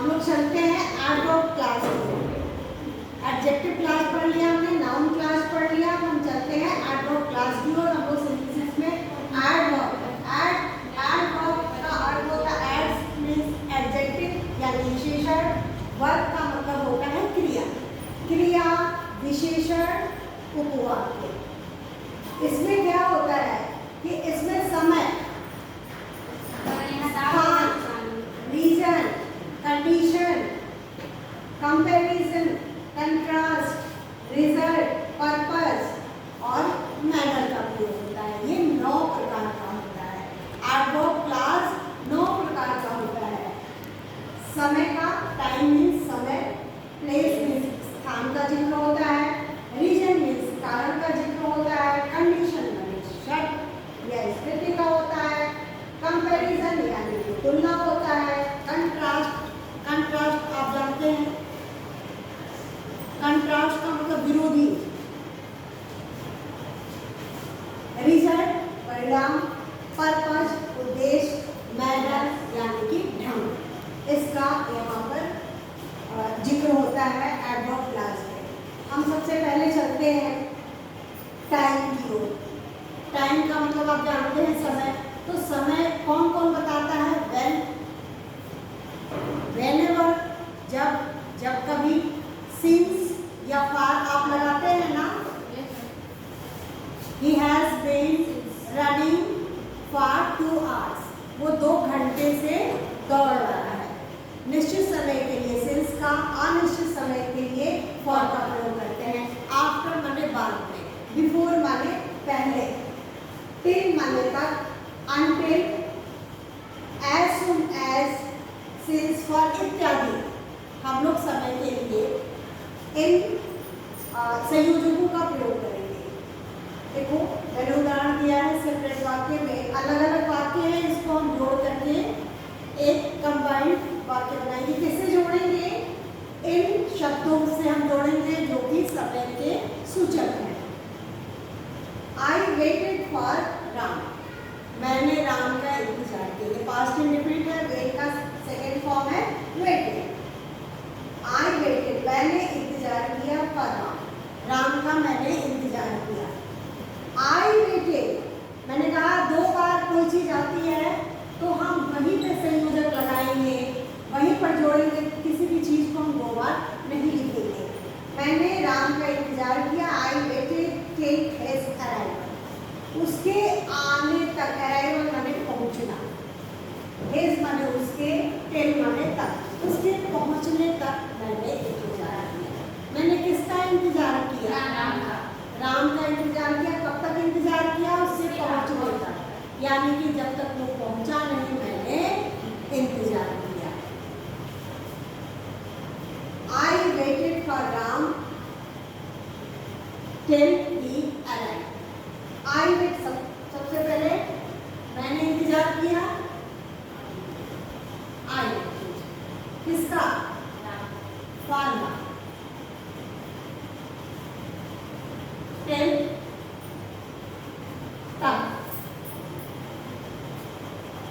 हम लोग चलते हैं एडवर्ब क्लास में। एडजेक्टिव क्लास पढ़ लिया हमने, नाउन क्लास पढ़ लिया, हम चलते हैं एडवर्ब क्लास की और हम लोग सिंथेसिस में एडवर्ब का अर्थ होता है एड्स मींस एडजेक्टिव यानी विशेषण, वर्ब का मतलब होता है क्रिया, क्रिया विशेषण उपवाक्य। इसमें क्या होता है कि इसमें समय, reason, condition, comparison, contrast, result, purpose और मैनर का प्रयोग होता है। ये 9 प्रकार का होता है। एडवर्ब क्लास 9 प्रकार का होता है। समय का, टाइम मीन्स समय, प्लेस मीन्स स्थान का जिक्र होता है, रीजन मीन्स कारण का जिक्र होता है, कंडीशन मीन्स शर्त या स्थिति का होता है, कंपैरिजन यानी कि तुलना होता है, कंट्रास्ट आप जानते हैं, कंट्रास्ट का मतलब विरोधी, रिजल्ट परिणाम, पर्पस उद्देश्य, मैनर यानी कि ढंग, इसका यहाँ पर जिक्र होता है एडवर्ब क्लास में। हम सबसे पहले चलते हैं टाइम की ओर। टाइम का मतलब आप जानते हैं समय, तो समय कौन कौन बताता है? whenever, जब कभी, since या far आप लगाते हैं ना, he has been running for 2 hours, वो 2 घंटे से दौड़ रहा है। निश्चित समय के लिए since का, अनिश्चित समय के लिए for का प्रयोग करते हैं। after माने बाद में, before माने पहले, till माने तक, until, as soon as, since, for इत्यादि हम लोग समय के लिए इन संयोजकों का प्रयोग करेंगे। देखो मैंने उदाहरण दिया है सेपरेट वाक्य में, अलग अलग वाक्य है, इसको हम जोड़ करके एक कंबाइंड वाक्य बनाएंगे। किससे जोड़ेंगे? इन शब्दों से हम जोड़ेंगे जो कि समय के सूचक हैं। I waited for राम, मैंने राम का इंतजार किया। पास्ट इंडेफिनिट है, वेट का सेकेंड फॉर्म है वेटेड। I waited, मैंने इंतजार किया for राम, राम का मैंने इंतजार किया। I waited, मैंने कहा 2 बार कोई चीज आती है तो हम वहीं पे संयोजक लगाएंगे, वहीं पर जोड़ेंगे, किसी भी चीज को हम 2 बार नहीं लिखेंगे। मैंने राम का इंतजार किया, I waited till his arrival, उसके आने तक, अराइवल माने पहुंचना, his माने उसके, till माने तक, उसके पहुंचने तक मैंने इंतजार किया। मैंने किसका इंतजार किया? राम का इंतजार किया। कब तक इंतजार किया? उससे पहुंचने तक, यानी कि जब तक वो पहुंचा नहीं मैंने इंतजार किया। I waited for Ram till he arrived। I wait, सबसे पहले मैंने इंतजार किया, I waited, किसका? for Ram, till तक,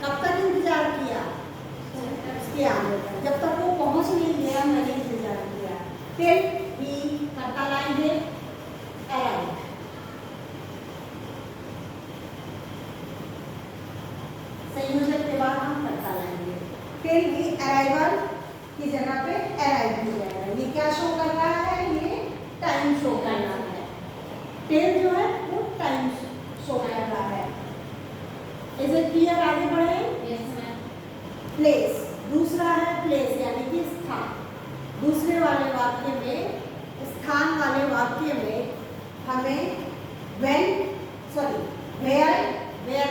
कब तक इंतजार किया? उसके आने तक, जब तक वो पहुंच नहीं गया मैंने इंतजार किया। till he, कर्ता लाइन है, arrived, संयोजक के बाद हम कर्ता लाएंगे। till he arrival की जगह पे arrive हो जाएगा। ये क्या शो कर रहा है? ये टाइम शो कर रहा है। till जो है वो टाइम शो कर रहा है। Is it clear? आगे बढ़े। प्लेस, दूसरा है प्लेस यानी कि स्थान। दूसरे वाले वाक्य में, स्थान वाले वाक्य में हमें वेयर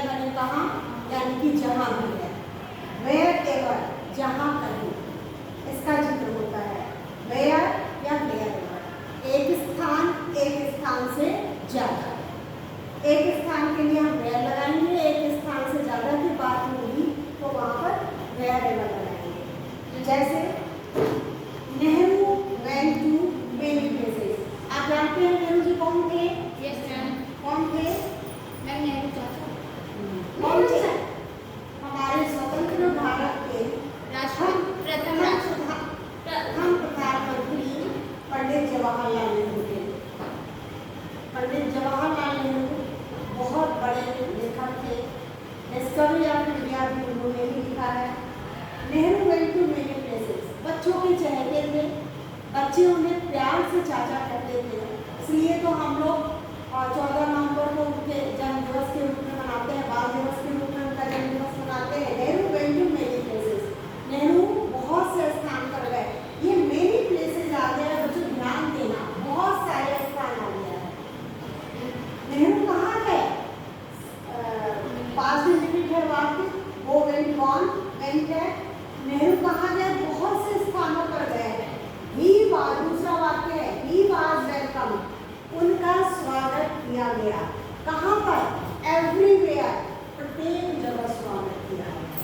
मैंने कहा यानी कि जहाँ भी है, वेयर एवर जहाँ कहीं, इसका जिक्र होता है। वेयर या वेयर एवर, एक स्थान से ज्यादा, एक स्थान के लिए हम वेयर लगाएंगे, एक स्थान से ज्यादा की बात होगी तो वहाँ पर वेयर एवर लगाएंगे। जैसे Nehru went to many places, आप जानते हैं नेहरू जी कौन थे? Yes ma'am. कौन थे? मैम नेहरू चाचा। कौन थे? हमारे स्वतंत्र भारत के प्रथम के चहेते थे, बच्चे उन्हें प्यार से चाचा कहते थे। इसलिए तो हम लोग 14 नवंबर को उनके जन्म दिवस के रूप में मनाते हैं, बाल दिवस के रूप में उनका जन्म दिवस मनाते हैं। Nehru went to many places, Nehru बहुत से स्थान पर गए। ये मेनी प्लेसेस आ गया है, बच्चों ध्यान देना, बहुत सारे स्थान आ गया है। नेहरू कहाँ गए? पास्ट इंडिपेंडेंट है वाक्य, वो वेंट कौन वेंट है, नेहरू कहाँ गए? बहुत से स्थानों पर गए हैं। ही वाज, दूसरा वाक्य है, ही वाज वेलकम, उनका स्वागत किया गया। कहाँ पर? एवरीवेयर, प्रत्येक जगह स्वागत किया गया।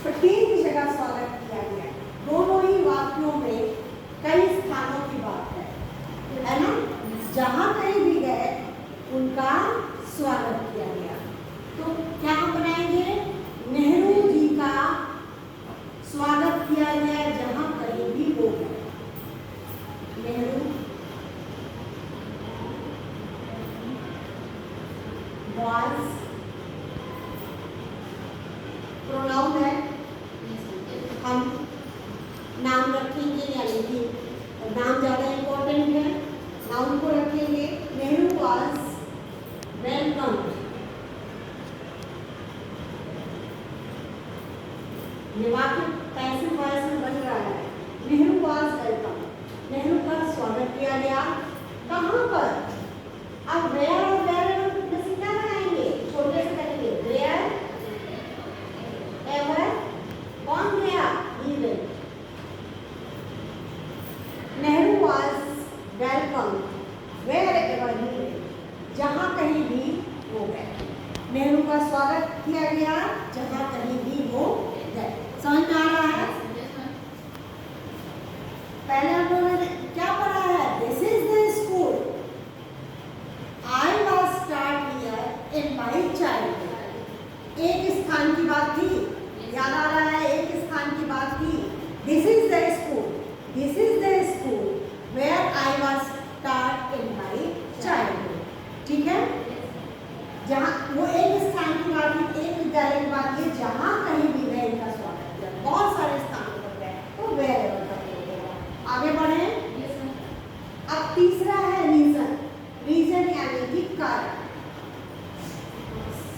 प्रत्येक जगह स्वागत किया गया। दोनों ही वाक्यों में कई स्थानों की बात है ना? जहाँ कहीं भी गए उनका स्वागत किया गया। तो क्या हम बनाएंगे? नेहरू जी का स्वागत किया गया जहाँ कहीं भी वो गए। नेहरू was, प्रोनाउन है, हम नाम रखेंगे, यानी कि नाम ज़्यादा इम्पोर्टेंट है, नाउन को रखेंगे। नेहरू was welcomed, ये वाक्य पैसिव वॉइस में बन रहा है। नेहरू was welcomed, नेहरू का स्वागत किया गया। कहाँ पर? अब वेयर और वेयर में से क्या बनाएंगे? छोटे से करेंगे, वेयर एवर, कौन गया? He went. Nehru was welcomed wherever he went, जहाँ कहीं भी वो गए। नेहरू का स्वागत किया गया जहाँ कहीं भी वो गए। समझ में आ रहा है? पहले हम लोगों ने क्या पढ़ा है? This is the school, I was start here in my childhood. एक स्थान की बात थी, याद आ रहा है? एक स्थान की बात थी। This is the school, this is the school where I was start in my childhood. ठीक है, जहाँ वो एक स्थान की बात थी, एक विद्यालय की बात थी, जहाँ कहीं भी गए इनका स्वागत किया। बहुत सारे स्थानों पर गए, तो वेयर आगे बढ़े। अब तीसरा है रीजन, रीजन यानी कि कारण।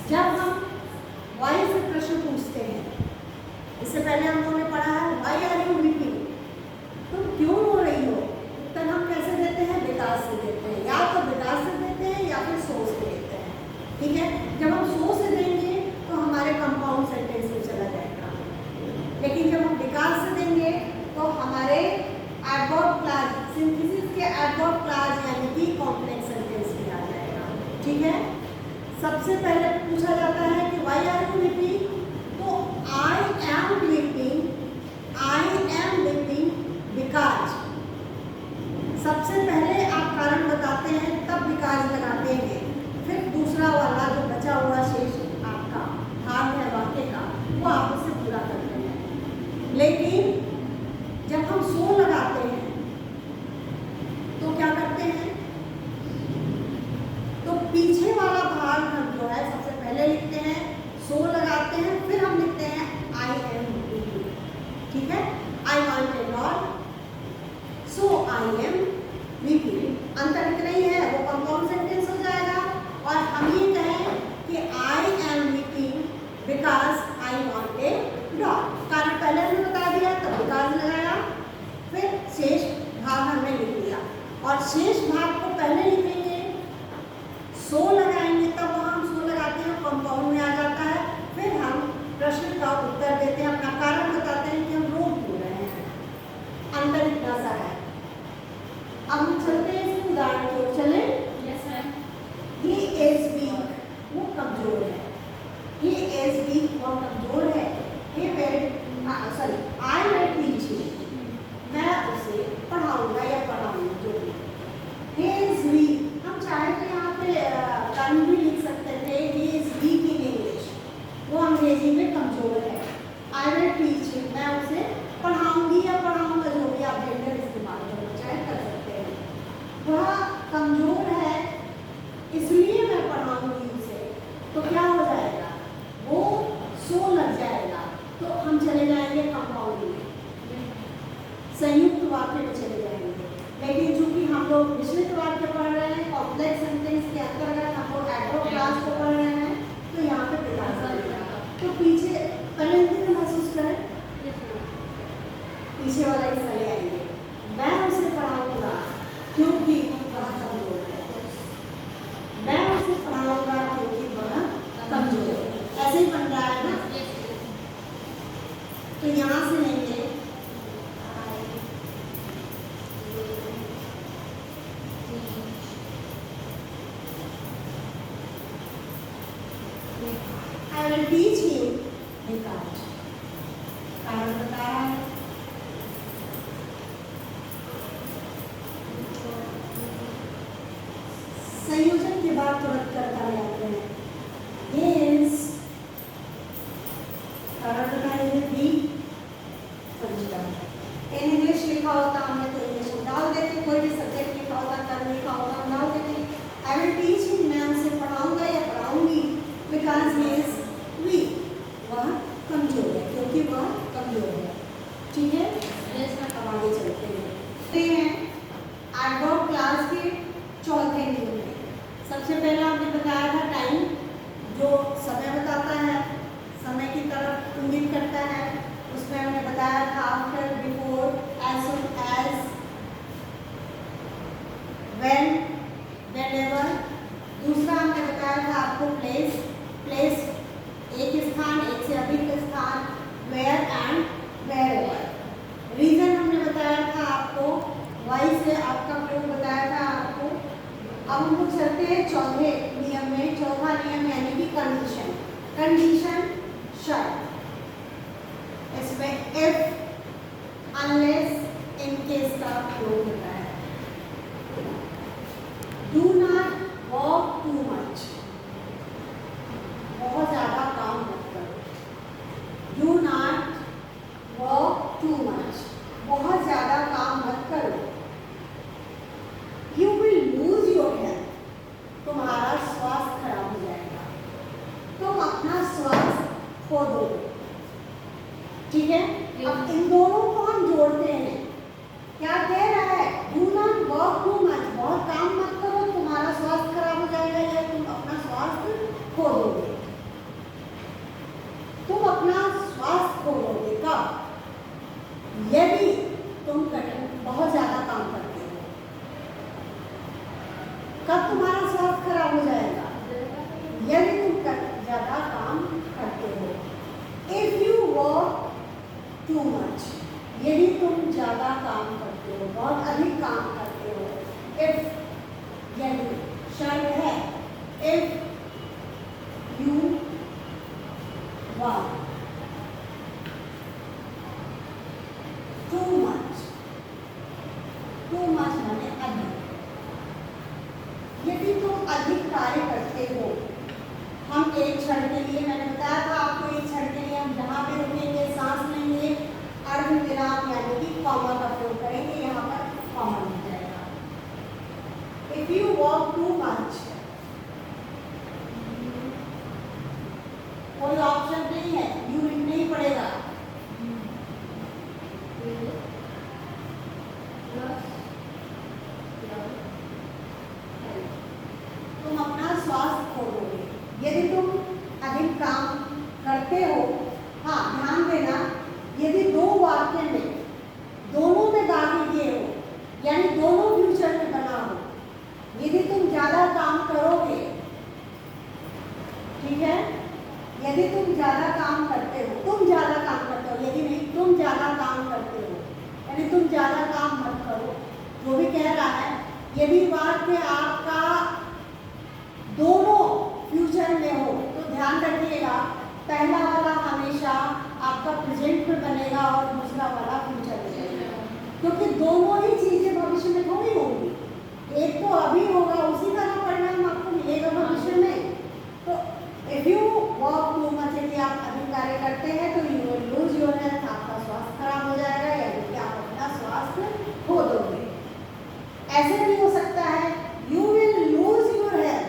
जब हम वाई से प्रश्न पूछते हैं, इससे पहले हम लोगों ने पढ़ा है वाई आर यू वीपिंग, तुम क्यों रो रही हो? उत्तर हम कैसे देते हैं? बिकॉज से देते हैं, या तो बिकॉज से देते हैं या फिर सो से देते हैं। ठीक है, जब हम सो से देंगे तो हमारे कंपाउंड सेंटेंस में चला जाएगा, लेकिन जब हम बिकॉज से देंगे तो हमारे एडवर्ब क्लॉज, सिंथेसिस के एडवर्ब क्लॉज यानी कि कॉम्प्लेक्स सेंटेंस में आ जाएगा। ठीक है, सबसे पहले पूछा जाता है कि व्हाई आर यू वीपिंग? तो I am weeping, I am weeping because. सबसे पहले आप कारण बताते हैं, तब बिकॉज लगाते हैं, फिर दूसरा वाला जो बचा हुआ शेष आपका भाग है वाक्य का, वो आप उसे पूरा करते हैं। लेकिन जब हम सो लगाते हैं तो क्या करते हैं? तो पीछे वाला भाग हम जो है सबसे पहले लिखते हैं, सो लगाते हैं, फिर हम लिखते हैं आई एम वीपिंग। ठीक है, I want a dog, so I am weeping. अंतर इतना ही है, वो कंपाउंड सेंटेंस हो जाएगा। और हम ये कहें कि आई am weeping because I want a dog. कारण पहले हमने बता दिया, तब बिकॉज लगाया, फिर शेष भाग हमने लिख लिया। और शेष भाग को पहले लिखेंगे, सो लगाएंगे, तब वहाँ हम सो लगाते हैं, कंपाउंड में आ जाता है। फिर हम प्रश्न का उत्तर देते हैं, अपना कारण बताते हैं कि हम रो क्यों रहे हैं। अंतर इतना सा है। अब हम चलते हैं इस उदाहरण की ओर। चले। ही इज वीक, वो कमजोर है। ही इज वीक, वो कमजोर है। He will, sorry, I will teach him, मैं उसे पढ़ाऊंगा या पढ़ाऊंगी, जो भी। ही इज वीक, हम चाहे तो यहाँ पे टर्म भी लिख सकते थे, he is weak in English, वो अंग्रेजी में कमजोर है। आई विल टीच हिम, मैं उसे पढ़ाऊंगी या पढ़ाऊंगा, जो भी आप जेंडर इस्तेमाल करना चाहे कर सकते हैं। वह कमजोर है इसलिए मैं पढ़ाऊंगी उसे, तो क्या हो जाएगा? वो सो लग जाएगा। वाक्य में चले जाएंगे। लेकिन चूंकि हम लोग मिश्रित वाक्य पढ़ रहे हैं, कॉम्प्लेक्स सेंटेंस के अंतर्गत हम लोग एडवर्ब क्लास को पढ़ रहे हैं, तो यहाँ पे विकास करेगा। तो पीछे पहले दिन महसूस करें, पीछे वाला हिस्सा ले आएंगे। मैं उसे पढ़ाऊंगा क्योंकि वह कमजोर है। मैं उसे पढ़ाऊंगा क्योंकि वह कमजोर है। ऐसे ही बन रहा है ना। तो यहाँ से लेंगे I will teach him because कारण बता रहा है। संयोजन के बाद तुरंत करता ले आते हैं। His कारण बताएंगे भी इन इंग्लिश लिखा होता हमने तो इंग्लिश में डाल देते, कोई भी सब्जेक्ट लिखा होता कर्म लिखा होता हम डाल देते। आई विल टीच हिम, मैं उसे पढ़ाऊंगा या पढ़ाऊंगी, बिकॉज ही इज वीक, वह कमजोर है, क्योंकि वह कमजोर है। ठीक है, अब आगे चलते हैं एडवर्ब क्लास के चौथे नियम में। सबसे पहला हमने बताया था टाइम, जो समय बताता है, समय की तरफ इंगित करता है। उसमें हमने बताया था after, before, as soon as, when, whenever. दूसरा हमने बताया था आपको प्लेस, प्लेस एक स्थान, एक से अधिक स्थान, वेयर एंड वेयरएवर। रीजन हमने बताया था आपको, वाई से आपका प्रयोग बताया था आपको। अब हम लोग चलते हैं चौथे नियम में। चौथा नियम यानी कि कंडीशन, कंडीशन शर्त। इसमें इफ, अनलेस, इन केस का प्रयोग होता है। Do not work too much, बहुत ज्यादा काम मत करो। Do not work too much, बहुत ज्यादा काम मत करो। You will lose your health, तुम्हारा स्वास्थ्य खराब हो जाएगा, तुम अपना स्वास्थ्य खो दोगे। ठीक है, अब इन दोनों को हम जोड़ते हैं। क्या कह रहा है? Do not work too much, बहुत काम मत करो, तुम्हारा स्वास्थ्य खराब हो जाएगा या तुम अपना स्वास्थ्य खो दोगे। तुम अपना स्वास्थ्य खो दोगे कब? यदि तुम बहुत ज्यादा काम करते हो। कब तुम्हारा स्वास्थ्य खराब हो जाएगा? यदि तुम ज्यादा काम करते हो। If you work too much, यदि तुम ज्यादा काम करते हो, बहुत अधिक काम करते हो। इफ, यदि, शर्त है। If you work too much, too much माने अधिक। यदि तुम अधिक कार्य करते हो, हम एक क्षण के लिए, मैंने बताया था आपको, एक क्षण के लिए हम जहाँ पे रुकेंगे, सांस लेंगे, अर्धविराम यानी कि कॉमा का प्रयोग करेंगे। यहाँ पर कॉमा मिल जाएगा। If you work too much, कोई ऑप्शन नहीं है, यू नहीं पड़ेगा। तुम अपना स्वास्थ्य खो दोगे यदि तुम अधिक काम करते हो। हाँ, ध्यान देना, यदि दो वाक्य में दोनों में दागे दिए हो, यानी दोनों फ्यूचर में बना हो, यदि तुम ज्यादा काम करोगे, ठीक है, यदि तुम ज्यादा काम करते हो, तुम ज्यादा काम करते हो, यदि नहीं तुम ज्यादा काम करते हो, यानी तुम ज्यादा काम मत करो। जो भी कह रहा है, यदि वाक्य आपका दोनों फ्यूचर में हो तो ध्यान रखिएगा, पहला वाला हमेशा आपका प्रेजेंट में बनेगा और दूसरा वाला फ्यूचर में बनेगा, क्योंकि दोनों ही चीजें भविष्य में थोड़ी होंगी। एक तो अभी होगा, उसी का परिणाम आपको मिलेगा भविष्य में। तो if you work too much, यदि आप अधिक कार्य करते हैं तो you will lose your health, आपका स्वास्थ्य खराब हो जाएगा, यानी कि आप अपना स्वास्थ्य खो दोगे। ऐसे भी हो सकता है, you will lose your health,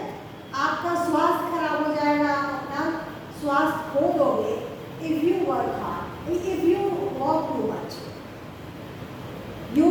आपका स्वास्थ्य खराब हो जाएगा, आप अपना स्वास्थ्य खो दोगे। If you work hard, if you work too much, you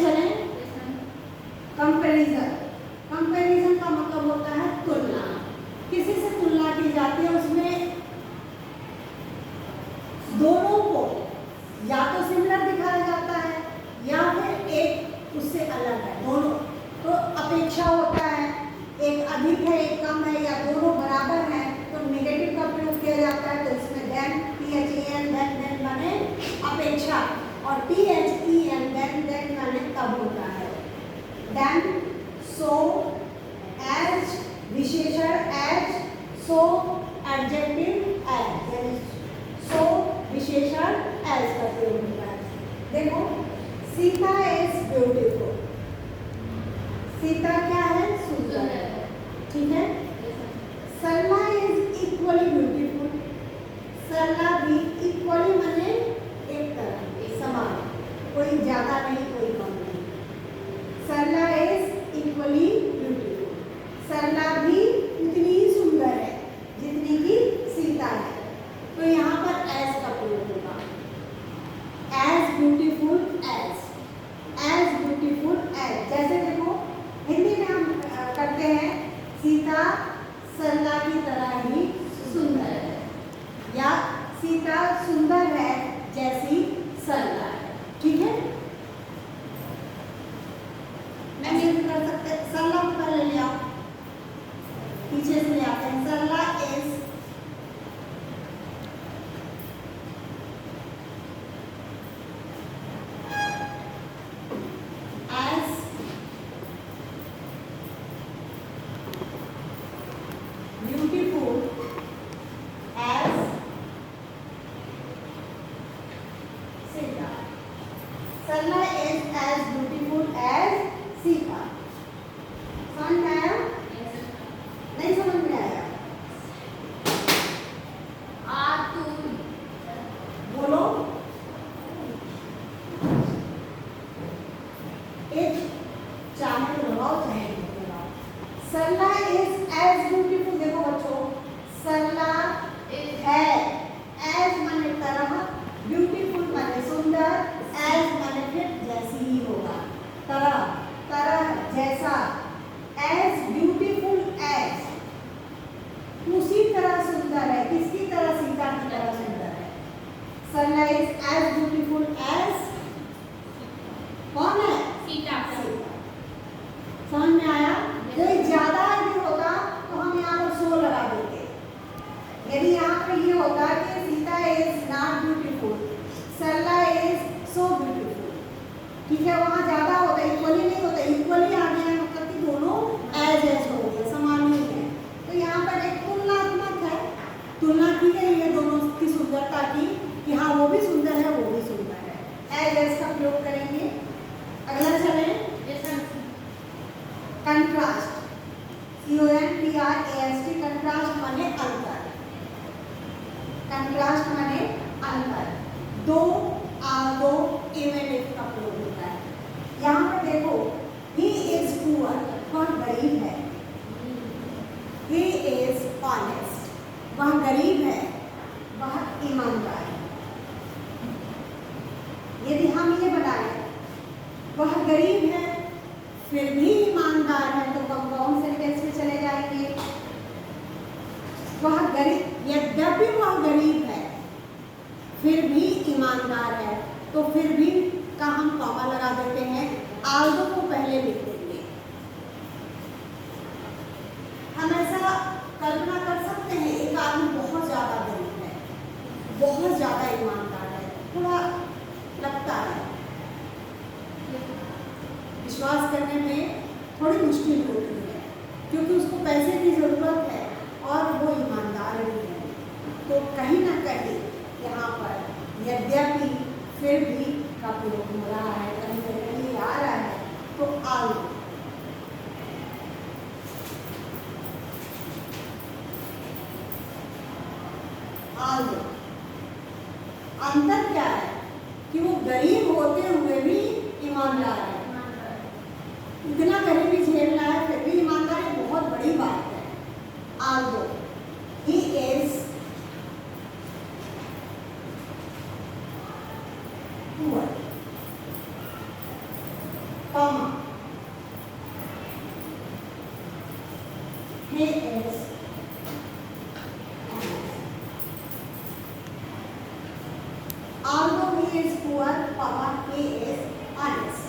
चलें, Yes, ma'am. कंपैरिजन। कंपैरिजन का मतलब होता है तुलना। किसी से तुलना की जाती है, उसमें दोनों को या तो सिमिलर दिखाया जाता है या फिर एक उससे अलग है, दोनों। तो अपेक्षा होता है, एक अधिक है एक कम है या दोनों बराबर हैं, तो नेगेटिव का प्रयोग किया जाता है। तो इसमें देन, THEN, देन माने अपेक्षा, और THEN, देन माने तब होता है। देन, सो, एज विशेषण एज, सो एडजेक्टिव एज, यानी सो विशेषण एज का प्रयोग होता है। देखो, सीता इज ब्यूटीफुल। सीता क्या है? सुंदर है, ठीक है। Yes, ma'am. Sarala is equally beautiful. Sarala भी इक्वली माने एक तरह, समान, कोई ज्यादा नहीं कोई कम नहीं। सरला इज इक्वली ब्यूटीफुल। सरला भी उतनी ही सुंदर है जितनी कि सीता है। तो यहाँ पर एज का प्रयोग होगा, as beautiful as, as beautiful as. जैसे देखो हिंदी में हम करते हैं, सीता सरला की तरह ही सुंदर है, या सीता सुंदर है जैसी सरला है, ठीक है। मैं ये भी कर सकते हैं, सरला को पहले ले आओ, पीछे से ले आते हैं। सरला is beautiful as Sita. Sarla is as beautiful as Sita. समझ में आया? Yes, ma'am. नहीं समझ में आया? बोलो। एक चाहे लगाओ चाहे नहीं लगाओ। सरला इज एज ब्यूटीफुल। देखो बच्चों, सरला है, एज माने तरह, ब्यूटीफुल माने सुंदर, एज माने फिर जैसी ही होगा, तरह, तरह जैसा, एज ब्यूटीफुल एज, उसी तरह सुंदर है। किसकी तरह? सीता की तरह सुंदर है। सरला इज एज ब्यूटीफुल एज, कौन है? सीता. समझ में आया? कोई ज्यादा यदि होता तो हम यहाँ पर सो लगा देते। यदि यहाँ पर ये होता कि Sita is not beautiful, Sarla is so beautiful, ठीक है, वहाँ ज्यादा होता, इक्वली नहीं होता। इक्वली आ गया मतलब कि दोनों एज एज हो गए, समान ही है। तो यहाँ पर एक तुलनात्मक है, तुलना की गई है दोनों की सुंदरता की, कि हाँ वो भी सुंदर है वो भी सुंदर है। एज एज का प्रयोग करेंगे। अगला चलें, Yes, ma'am. Contrast, CONTRAST, contrast माने अंतर। कंट्रास्ट माने अंतर, दो इवेंट का प्रयोग होता है। यहाँ पर देखो, ही इज पुअर, वह गरीब है। ही इज ऑनेस्ट, वह गरीब है, वह ईमानदार है। यदि हम ये बनाए, वह गरीब है फिर भी ईमानदार है, तो कंपाउंड सेंटेंस में चले जाएंगे। वह गरीब, यद्यपि वह गरीब है फिर भी ईमानदार है, तो फिर भी का हम कॉमा लगा देते हैं, आल्दो को पहले लिख देंगे। हम ऐसा कल्पना कर सकते हैं, एक आदमी बहुत ज्यादा गरीब है, बहुत ज्यादा ईमानदार है, थोड़ा लगता है, विश्वास करने में थोड़ी मुश्किल होती है, क्योंकि उसको पैसे की ज़रूरत है और वो ईमानदार भी है। तो कहीं ना कहीं यहाँ पर यद्यपि फिर भी का प्रयोग हो रहा है, कहीं ना कहीं आ रहा है, तो आल्दो। आल्दो अंतर क्या है कि वो गरीब होते हुए भी ईमानदार है। इतना गरीबी झेल रहा है फिर भी ईमानदार है, बहुत बड़ी बात है। Aldous he is poor, comma. He is although he is poor, comma, he is honest.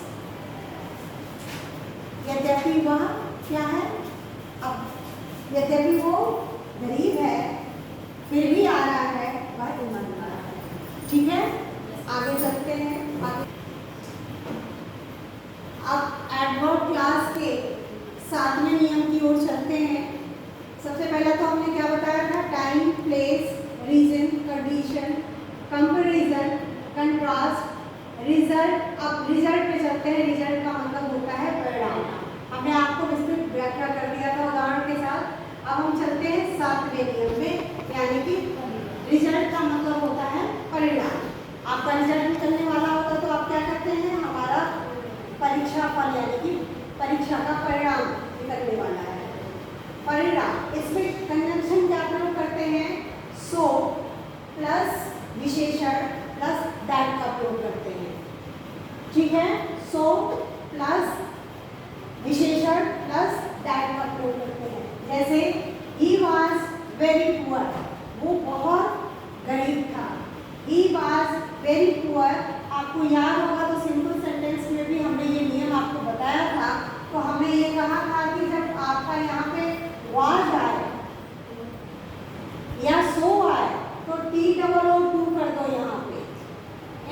यद्यपि वह क्या है, अब यद्यपि वो गरीब है फिर भी आ रहा है, वह ईमानदार है। ठीक है, आगे चलते हैं। अब एडवर्ब क्लास के 7वें नियम की ओर चलते हैं। सबसे पहला तो हमने क्या बताया था, time, place, reason, condition, comparison, contrast, result. अब रिजल्ट पे चलते हैं। रिजल्ट का मतलब होता है परिणाम। हमने आपको विस्तृत व्याख्या कर दिया था उदाहरण के साथ। अब हम चलते हैं 7वें नियम में, यानी कि रिजल्ट का मतलब होता है परिणाम। आपका रिजल्ट निकलने वाला होता तो आप क्या करते हैं, हमारा परीक्षा फल यानी कि परीक्षा का परिणाम निकलने वाला है। परिणाम, इसमें कंजंक्शन क्या प्रयोग करते हैं, सो प्लस विशेषण प्लस दैट का प्रयोग करते हैं। ठीक है, सो प्लस विशेषण प्लस दैट का प्रयोग करते हैं। जैसे ही वॉज वेरी पुअर, वो बहुत गरीब था। ही वॉज वेरी पुअर, आपको याद होगा तो सिंपल सेंटेंस में भी हमने ये नियम आपको बताया था। तो हमने ये कहा था कि जब आपका यहाँ पे वाज आए या सो आए तो TOO कर दो, यहाँ पे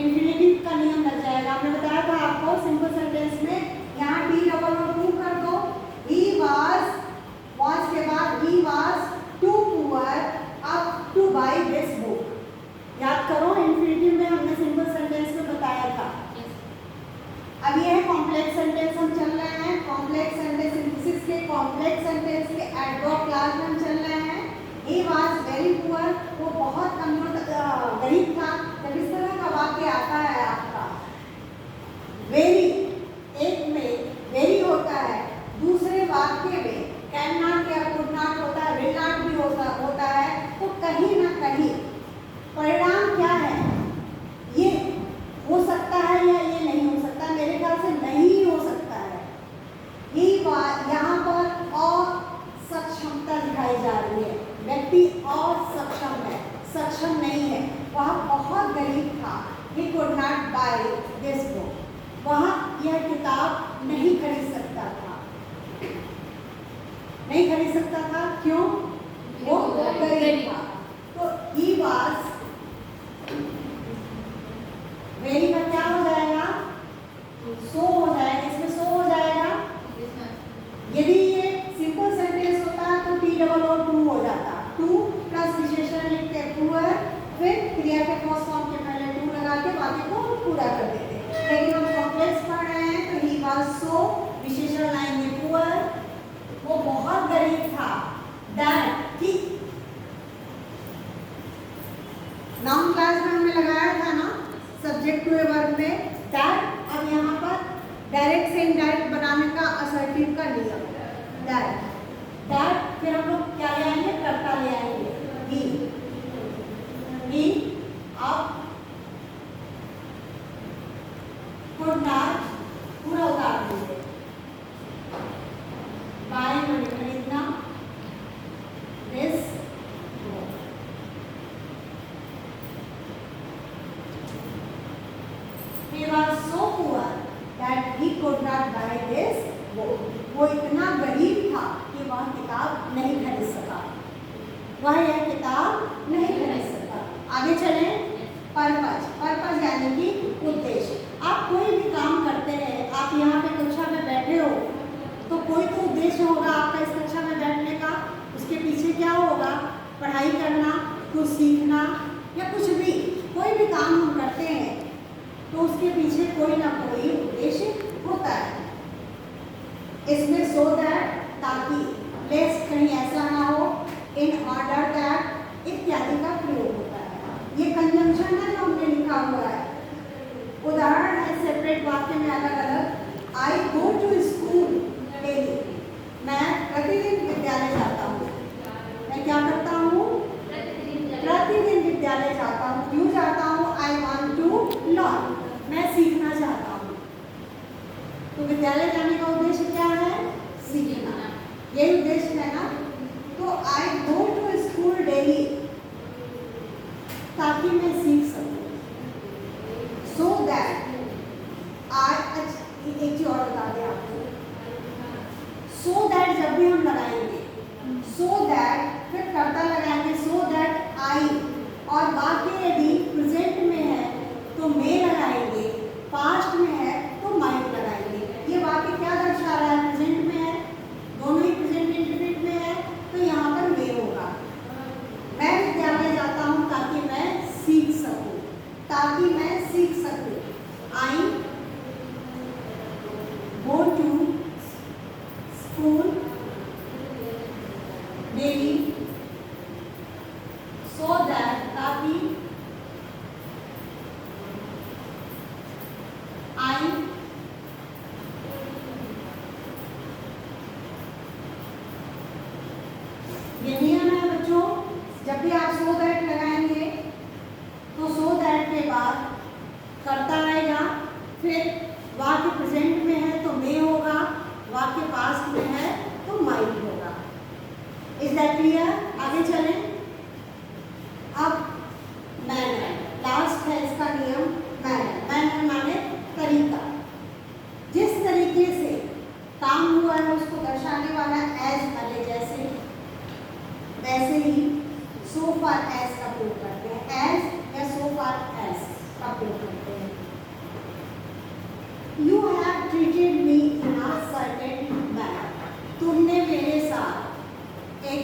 इंफिनिटिव का नियम लग जाएगा। हमने बताया था आपको सिंपल सेंटेंस में यहाँ TOO कर दो। ही वाज के बाद he was too poor up to buy this book. याद करो, इंफिनिटिव में हमने सिंपल सेंटेंस में बताया था। अब ये है कॉम्प्लेक्स सेंटेंस हम चल रहे हैं। कॉम्प्लेक्स सेंटेंस सिंथेसिस के कॉम्प्लेक्स सेंटेंस के एडवर्ब क्लास में हम चल रहे हैं। ही वाज वेरी पुअर, वो बहुत गरीब था। जब इस तरह का वाक्य आता है आपका, वेरी एक में वेरी होता है, दूसरे वाक्य में कैन नॉट या कुड नॉट होता है, विल नॉट भी होता है, तो कहीं ना कहीं परिणाम क्या है, ये हो सकता है या ये नहीं हो सकता। मेरे ख्याल से नहीं हो सकता है। यहाँ पर असक्षमता दिखाई जा रही है। व्यक्ति असक्षम है, सक्षम नहीं है। वह बहुत गरीब था। He could not buy this book. वह यह किताब नहीं खरीद सकता था। नहीं खरीद सकता था, क्यों? वो गरीब था। तो he was वेरी का क्या हो जाएगा, सो हो जाएगा। इसमें सो हो जाएगा। यदि ये सिंपल सेंटेंस होता तो TOO हो जाता। टू प्लस विशेषण लिखते पुअर, फिर क्रिया के फर्स्ट फॉर्म के पहले टू लगा के वाक्य को पूरा कर देते। लेकिन हम कॉम्प्लेक्स पढ़ रहे हैं तो ही वाज सो, विशेषण लाएंगे पुअर, वो बहुत गरीब था। दैट ही, नाउन क्लास में हमने लगाया था ना सब्जेक्ट टू ए वर्ब में दैट। अब यहाँ पर डायरेक्ट से इनडायरेक्ट बनाने का असर्टिव का नियम दैट। फिर हम लोग क्या ले आएंगे, कर्ता ले आएंगे ही। अब कुड नॉट पूरा उतार देंगे। बाय मैंने खरीदना, this he was so poor that he could not buy this book. वो इतना गरीब था कि वह किताब नहीं खरीद सका। वह यह किताब नहीं खरीद सका। आगे चलें। पर्पज यानी कि उद्देश्य। आप कोई भी काम करते हैं, आप यहाँ पे कक्षा में बैठे हो तो कोई तो उद्देश्य होगा आपका इस कक्षा में बैठने का। उसके पीछे क्या होगा, पढ़ाई करना, कुछ सीखना या कुछ भी, कोई भी काम हम करते हैं तो उसके पीछे कोई ना कोई उद्देश्य होता है। इसमें सो दैट, ताकि, लेस कहीं ऐसा ना हो, इन ऑर्डर दैट इत्यादि का प्रयोग होता है। ये कंजंक्शन है जो हमने लिखा हुआ है। उदाहरण है सेपरेट वाक्य में अलग अलग। आई गो टू स्कूल डेली, मैं प्रतिदिन विद्यालय जाता हूँ। मैं क्या करता हूँ, प्रतिदिन विद्यालय जाता हूँ। क्यों जाता हूँ, आई वॉन्ट टू लर्न, मैं सीखना चाहता हूँ। तो विद्यालय जाने का उद्देश्य क्या है? सीखना। यही उद्देश्य है ना। तो आई गो टू स्कूल डेली, ताकि मैं सीख सकूं। सो दैट आई, एक चीज और बता दें आपको, सो दैट जब भी हम लगाएंगे, सो दैट फिर कर्ता लगाएंगे, सो दैट आई, और वाक्य यदि प्रेजेंट में है तो मे लगाएंगे, पास्ट में है तो माइट लगाएंगे। ये वाक्य क्या दर्शा रहा है? प्रेजेंट में है, दोनों ही प्रेजेंट इंडेफिनिट में है, तो यहाँ पर मे होगा। मैं विद्यालय जाता हूँ ताकि मैं सीख सकूँ, ताकि मैं सीख सकूँ। I go to school daily, so that, ताकि आई ये नियम है बच्चों, जब भी आप सो दैट लगाएंगे तो सो दैट के बाद कर्ता आएगा, फिर वाक्य प्रेजेंट में है तो मे होगा, वाक्य पास्ट में है तो माइट होगा। Is that clear? आगे चलें। अब मैनर, लास्ट है इसका नियम मैनर। मैनर माने तरीका, जिस तरीके से काम हुआ है उसको दर्शाने वाला एज पहले जैसे, वैसे ही सो फार एज का प्रयोग करते हैं। एज या सो फार एज का प्रयोग करते हैं। You have treated me in a certain manner, तुमने मेरे साथ एक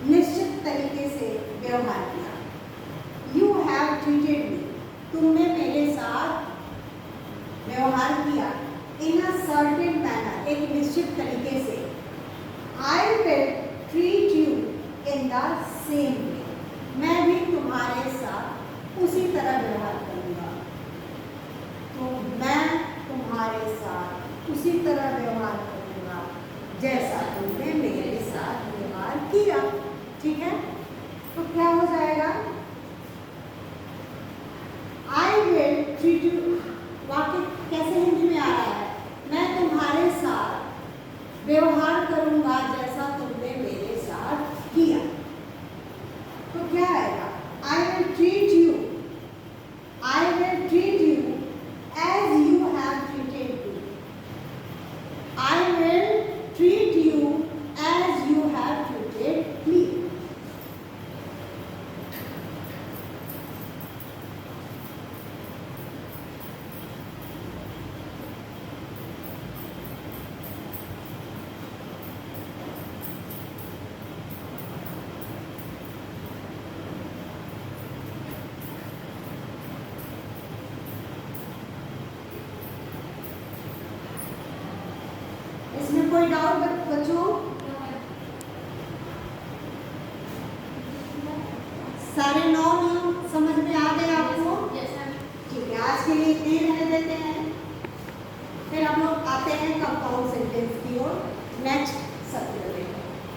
निश्चित तरीके से व्यवहार किया। यू हैव ट्रीटेड मी, तुमने मेरे साथ व्यवहार किया, इन अ सर्टेन मैनर, एक निश्चित तरीके से। आई will treat you in the same way, मैं भी तुम्हारे साथ उसी तरह व्यवहार करूँगा। तो मैं तुम्हारे साथ उसी तरह व्यवहार करूँगा जैसा तुमने मेरे साथ व्यवहार किया। ठीक है, तो क्या हो जाएगा? आई विल ट्रीट यू, वाक्य कैसे हिंदी में आ रहा है? मैं तुम्हारे साथ व्यवहार करूँगा जैसा तुमने मेरे साथ किया। तो क्या आएगा? I will treat you, I will treat you as you have treated me. I will treat you as you have treated me. इसमें कोई डाउट बच्चों? सारे 9 नियम समझ में आ गए आपको? ठीक है, आज के लिए इतने ही रहने देते हैं, फिर हम लोग आते हैं कंपाउंड सेंटेंस की ओर नेक्स्ट सत्र में।